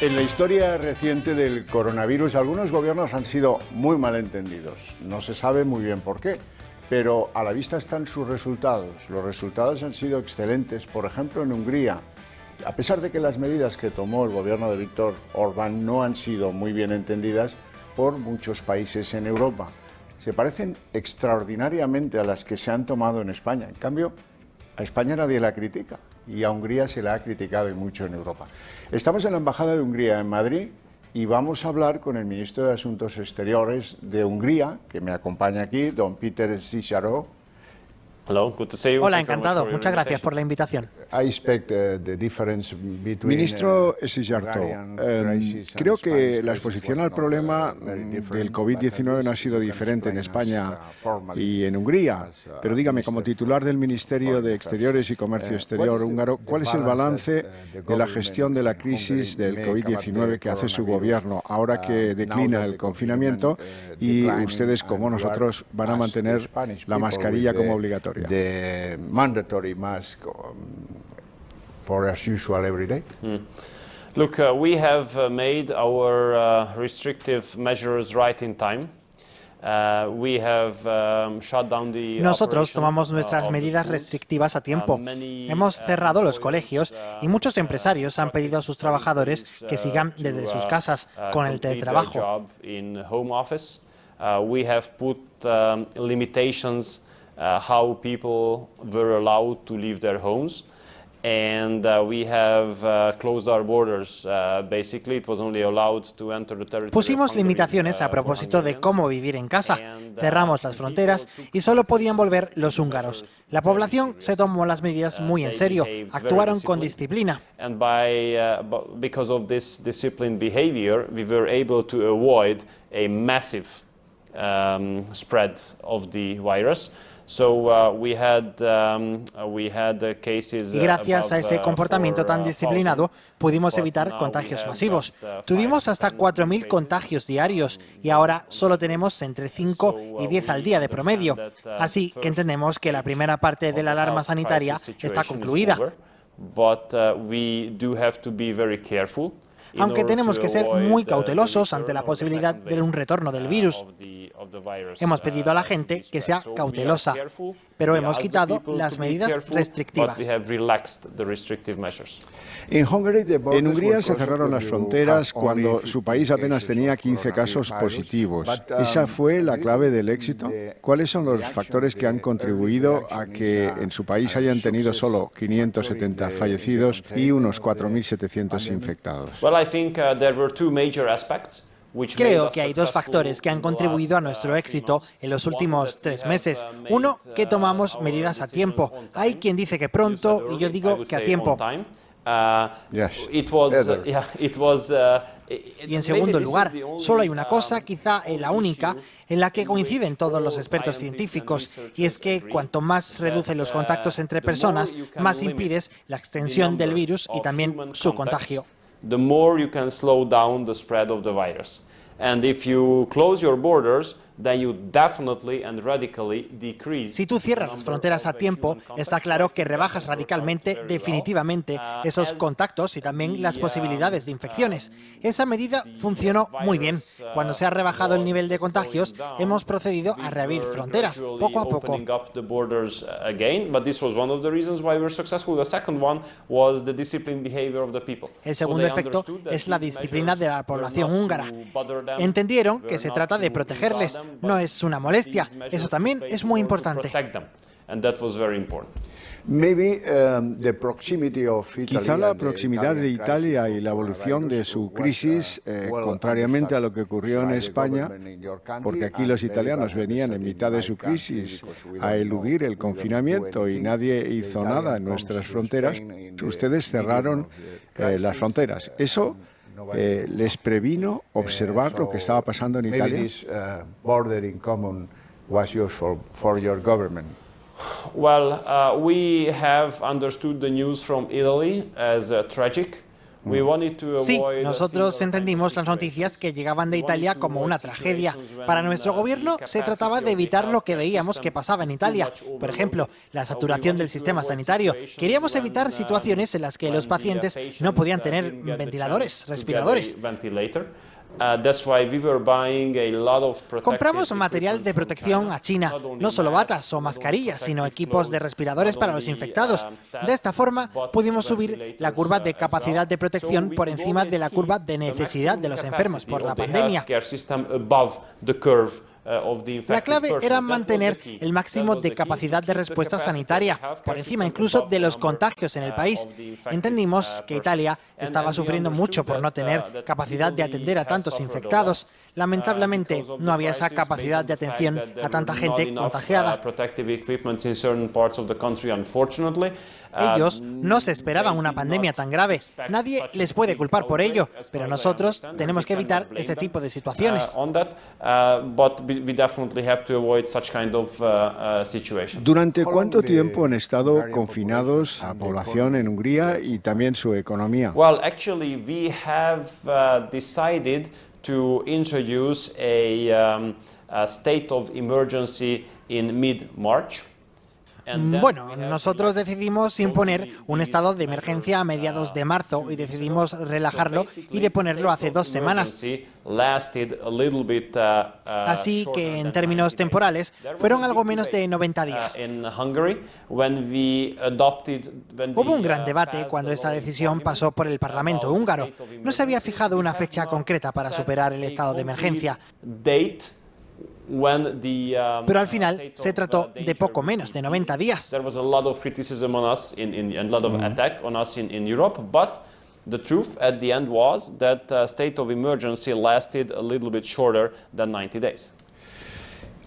En la historia reciente del coronavirus, algunos gobiernos han sido muy malentendidos. No se sabe muy bien por qué, pero a la vista están sus resultados. Los resultados han sido excelentes. Por ejemplo, en Hungría, a pesar de que las medidas que tomó el gobierno de Viktor Orbán no han sido muy bien entendidas por muchos países en Europa, se parecen extraordinariamente a las que se han tomado en España. En cambio, a España nadie la critica y a Hungría se la ha criticado y mucho en Europa. Estamos en la Embajada de Hungría en Madrid y vamos a hablar con el Ministro de Asuntos Exteriores de Hungría, que me acompaña aquí, don Péter Szijjártó. Hola, encantado. Muchas gracias por la invitación. Ministro Szijjártó, creo que la exposición al problema del COVID-19 no ha sido diferente en España y en Hungría. Pero dígame, como titular del Ministerio de Exteriores y Comercio Exterior húngaro, ¿cuál es el balance de la gestión de la crisis del COVID-19 que hace su gobierno ahora que declina el confinamiento y ustedes, como nosotros, van a mantener la mascarilla como obligatoria? The mandatory mask for as usual every day. Look, we have made our restrictive measures right in time. We have shut down the Nosotros tomamos nuestras medidas restrictivas a tiempo. Hemos cerrado los colegios y muchos empresarios han pedido a sus trabajadores que sigan desde sus casas con el teletrabajo. We have put limitations how people were allowed to leave their homes, and we have closed our borders. Basically, it was only allowed to enter the territory. Pusimos limitaciones a propósito de cómo vivir en casa. Cerramos las fronteras y solo podían volver los húngaros. La población se tomó las medidas muy en serio, actuaron con disciplina. And because of this disciplined behavior, we were able to avoid a massive spread of the virus. So we had cases. Y gracias a ese comportamiento tan disciplinado pudimos evitar contagios masivos. Tuvimos hasta 4.000 contagios diarios y ahora solo tenemos entre 5 y 10 al día de promedio. Así que entendemos que la primera parte de la alarma sanitaria está concluida. But we do have to be very careful. Aunque tenemos que ser muy cautelosos ante la posibilidad de un retorno del virus. Hemos pedido a la gente que sea cautelosa, pero hemos quitado las medidas restrictivas. En Hungría se cerraron las fronteras cuando su país apenas tenía 15 casos positivos. ¿Esa fue la clave del éxito? ¿Cuáles son los factores que han contribuido a que en su país hayan tenido solo 570 fallecidos y unos 4.700 infectados? Creo que hay dos factores que han contribuido a nuestro éxito en los últimos 3 meses. Uno, que tomamos medidas a tiempo. Hay quien dice que pronto y yo digo que a tiempo. Y en segundo lugar, solo hay una cosa, quizá la única, en la que coinciden todos los expertos científicos, y es que cuanto más reduces los contactos entre personas, más impides la extensión del virus y también su contagio. The more you can slow down the spread of the virus. And if you close your borders, then you definitely and radically decrease. Si tú cierras las fronteras a tiempo, está claro que rebajas radicalmente, definitivamente, esos contactos y también las posibilidades de infecciones. Esa medida funcionó muy bien. Cuando se ha rebajado el nivel de contagios, hemos procedido a reabrir fronteras, poco a poco. El segundo efecto es la disciplina de la población húngara. Entendieron que se trata de protegerles. No es una molestia, eso también es muy importante. Quizá la proximidad de Italia y la evolución de su crisis, contrariamente a lo que ocurrió en España, porque aquí los italianos venían en mitad de su crisis a eludir el confinamiento y nadie hizo nada en nuestras fronteras, ustedes cerraron las fronteras. Eso les previno observar lo que estaba pasando en Italia. Well, we have understood the news from Italy as tragic. Sí, nosotros entendimos las noticias que llegaban de Italia como una tragedia. Para nuestro gobierno se trataba de evitar lo que veíamos que pasaba en Italia. Por ejemplo, la saturación del sistema sanitario. Queríamos evitar situaciones en las que los pacientes no podían tener ventiladores, respiradores. Compramos material de protección a China, no solo batas o mascarillas, sino equipos de respiradores para los infectados. De esta forma, pudimos subir la curva de capacidad de protección por encima de la curva de necesidad de los enfermos por la pandemia. La clave era mantener el máximo de capacidad de respuesta sanitaria, por encima incluso de los contagios en el país. Entendimos que Italia estaba sufriendo mucho por no tener capacidad de atender a tantos infectados. Lamentablemente, no había esa capacidad de atención a tanta gente contagiada. Ellos no se esperaban una pandemia tan grave. Nadie les puede culpar por ello, pero nosotros tenemos que evitar ese tipo de situaciones. ¿Durante cuánto tiempo han estado confinados la población en Hungría y también su economía? Well, actually, we have decided to introduce a state of emergency in mid-March. Bueno, nosotros decidimos imponer un estado de emergencia a mediados de marzo y decidimos relajarlo y deponerlo hace 2 semanas. Así que en términos temporales fueron algo menos de 90 días. Hubo un gran debate cuando esta decisión pasó por el Parlamento húngaro. No se había fijado una fecha concreta para superar el estado de emergencia. Pero al final se trató de poco menos de 90 días. The truth at the end was that state of emergency lasted a little bit shorter than 90 days.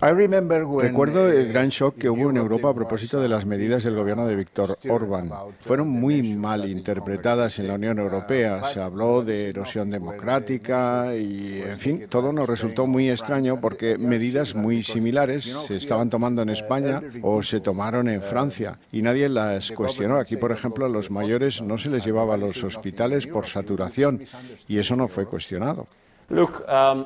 Recuerdo el gran shock que hubo en Europa a propósito de las medidas del gobierno de Víctor Orbán. Fueron muy mal interpretadas en la Unión Europea. Se habló de erosión democrática y, en fin, todo nos resultó muy extraño porque medidas muy similares se estaban tomando en España o se tomaron en Francia y nadie las cuestionó. Aquí, por ejemplo, a los mayores no se les llevaba a los hospitales por saturación y eso no fue cuestionado. Look,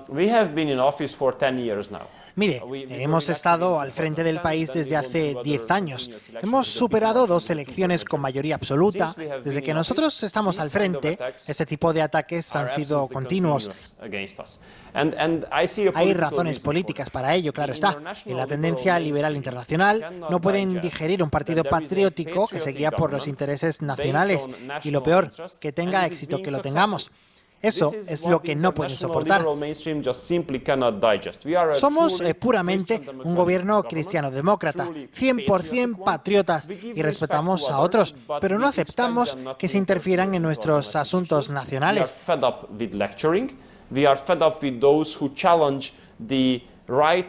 we have been in office for 10 years now. Mire, hemos estado al frente del país desde hace 10 años. Hemos superado 2 elecciones con mayoría absoluta. Desde que nosotros estamos al frente, este tipo de ataques han sido continuos. Hay razones políticas para ello, claro está. En la tendencia liberal internacional no pueden digerir un partido patriótico que se guía por los intereses nacionales. Y lo peor, que tenga éxito que lo tengamos. Eso es lo que no pueden soportar. Somos puramente un gobierno cristiano-demócrata, 100% patriotas y respetamos a otros, pero no aceptamos que se interfieran en nuestros asuntos nacionales.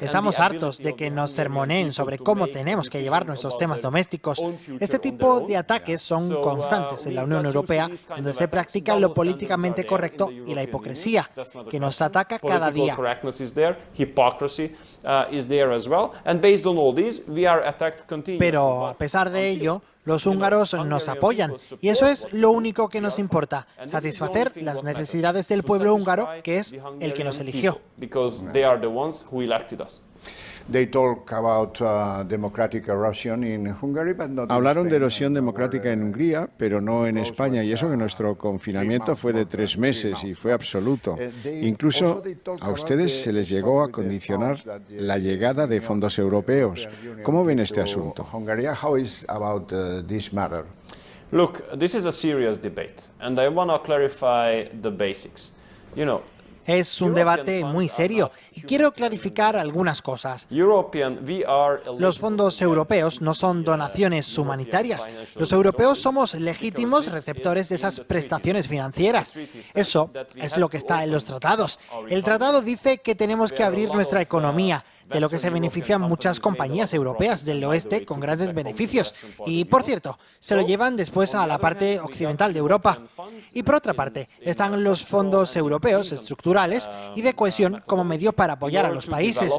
Estamos hartos de que nos sermoneen sobre cómo tenemos que llevar nuestros temas domésticos. Este tipo de ataques son constantes en la Unión Europea, donde se practica lo políticamente correcto y la hipocresía, que nos ataca cada día. Pero a pesar de ello, los húngaros nos apoyan y eso es lo único que nos importa, satisfacer las necesidades del pueblo húngaro, que es el que nos eligió. Hablaron de erosión democrática en Hungría, pero no en España, y eso que nuestro confinamiento fue de 3 meses y fue absoluto. Incluso a ustedes se les llegó a condicionar la llegada de fondos europeos. ¿Cómo ven este asunto? Look, this is a serious debate, and I want to clarify the basics. Es un debate muy serio y quiero clarificar algunas cosas. Los fondos europeos no son donaciones humanitarias. Los europeos somos legítimos receptores de esas prestaciones financieras. Eso es lo que está en los tratados. El tratado dice que tenemos que abrir nuestra economía. de lo que se benefician muchas compañías europeas del oeste con grandes beneficios. Y, por cierto, se lo llevan después a la parte occidental de Europa. Y por otra parte, están los fondos europeos estructurales y de cohesión como medio para apoyar a los países.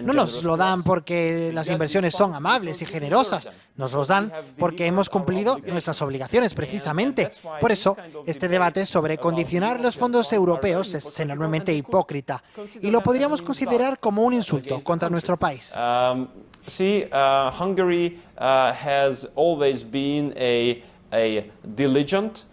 No nos lo dan porque las inversiones son amables y generosas, nos los dan porque hemos cumplido nuestras obligaciones precisamente. Por eso, este debate sobre condicionar los fondos europeos es enormemente hipócrita y lo podríamos considerar como un insulto contra nuestro país. Hungary has always been a diligent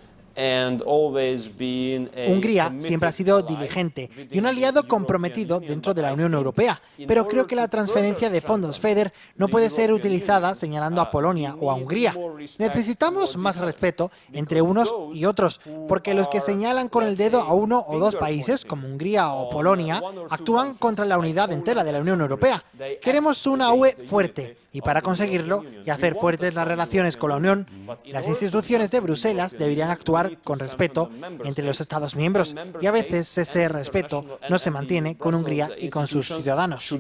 Hungría siempre ha sido diligente y un aliado comprometido dentro de la Unión Europea, pero creo que la transferencia de fondos FEDER no puede ser utilizada señalando a Polonia o a Hungría. Necesitamos más respeto entre unos y otros, porque los que señalan con el dedo a uno o dos países, como Hungría o Polonia, actúan contra la unidad entera de la Unión Europea. Queremos una UE fuerte. Y para conseguirlo y hacer fuertes las relaciones con la Unión, las instituciones de Bruselas deberían actuar con respeto entre los Estados miembros y a veces ese respeto no se mantiene con Hungría y con sus ciudadanos.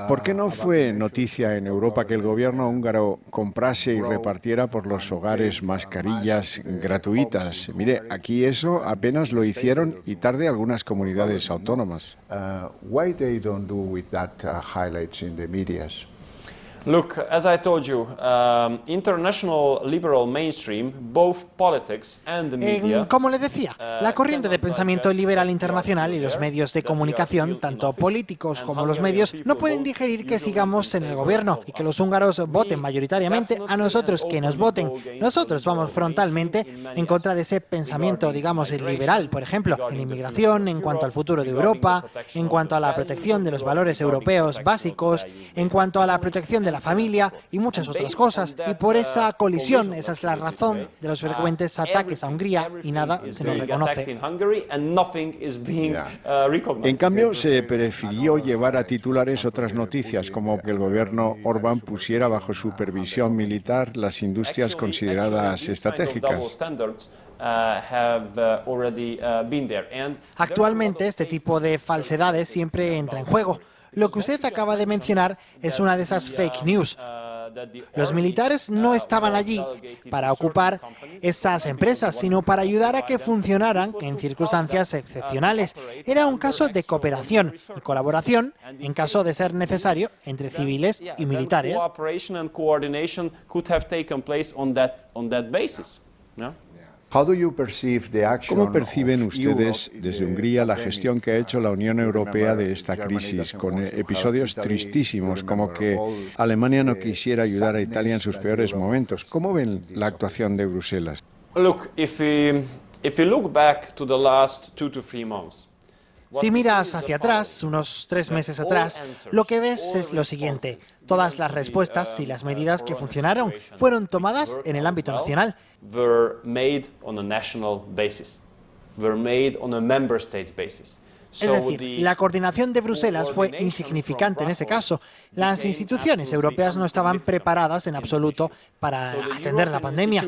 ¿Por qué no fue noticia en Europa que el gobierno húngaro comprase y repartiera por los hogares mascarillas gratuitas? Mire, aquí eso apenas lo hicieron y tarde algunas comunidades autónomas. Why they don't do with that highlights in the medias? Look, as I told you, international liberal mainstream, both politics and the media. Como le decía, la corriente de pensamiento liberal internacional y los medios de comunicación, tanto políticos como los medios, no pueden digerir que sigamos en el gobierno y que los húngaros voten mayoritariamente a nosotros, que nos voten. Nosotros vamos frontalmente en contra de ese pensamiento, digamos, liberal, por ejemplo, en inmigración, en cuanto al futuro de Europa, en cuanto a la protección de los valores europeos básicos, en cuanto a la protección de la familia y muchas otras cosas. Y por esa colisión, esa es la razón de los frecuentes ataques a Hungría y nada se nos reconoce. En cambio, se prefirió llevar a titulares otras noticias, como que el gobierno Orbán pusiera bajo supervisión militar las industrias consideradas estratégicas. Actualmente, este tipo de falsedades siempre entra en juego. Lo que usted acaba de mencionar es una de esas fake news. Los militares no estaban allí para ocupar esas empresas, sino para ayudar a que funcionaran en circunstancias excepcionales. Era un caso de cooperación y colaboración, en caso de ser necesario, entre civiles y militares. ¿Cómo perciben ustedes desde Hungría la gestión que ha hecho la Unión Europea de esta crisis, con episodios tristísimos como que Alemania no quisiera ayudar a Italia en sus peores momentos? ¿Cómo ven la actuación de Bruselas? Look, if we look back to the last 2 to 3 months. Si miras hacia atrás, unos 3 meses atrás, lo que ves es lo siguiente. Todas las respuestas y las medidas que funcionaron fueron tomadas en el ámbito nacional. Es decir, la coordinación de Bruselas fue insignificante en ese caso. Las instituciones europeas no estaban preparadas en absoluto para atender la pandemia.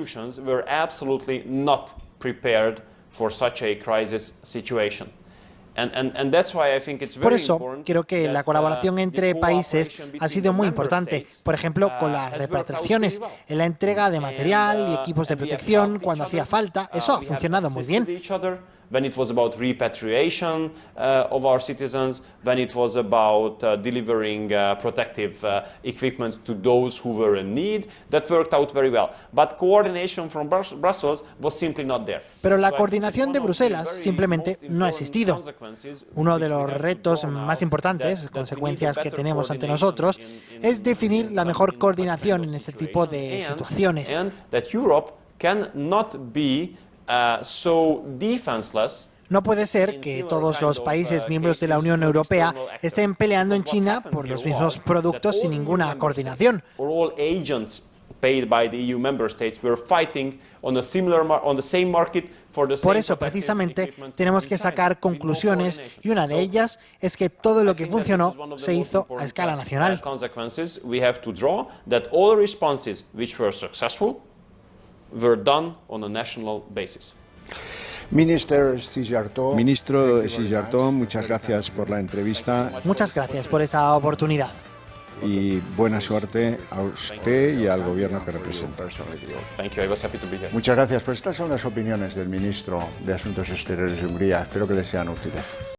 Por eso, creo que la colaboración entre países ha sido muy importante. Por ejemplo, con las repatriaciones, en la entrega de material y equipos de protección cuando hacía falta. Eso ha funcionado muy bien. When it was about repatriation of our citizens, when it was about delivering protective equipment to those who were in need, that worked out very well. But coordination from Brussels was simply not there. Pero la coordinación de Bruselas simplemente no ha existido. Uno de los retos más importantes, consecuencias que tenemos ante nosotros, es definir la mejor coordinación en este tipo de situaciones. And that Europe cannot be so defenseless. No puede ser que todos los países miembros de la Unión Europea estén peleando en China por los mismos productos sin ninguna coordinación. paid by the EU member states. We're fighting on a similar on the same market for the same. Por eso, precisamente, tenemos que sacar conclusiones y una de ellas es que todo lo que funcionó se hizo a escala nacional. Consequences we have to draw that all responses which were successful were done on a national basis. Ministro Szijjártó, muchas gracias por la entrevista. Muchas gracias por esa oportunidad. Y buena suerte a usted y al gobierno que representa. Thank you. I was happy to be here. Muchas gracias. Pues estas son las opiniones del ministro de Asuntos Exteriores de Hungría. Espero que les sean útiles.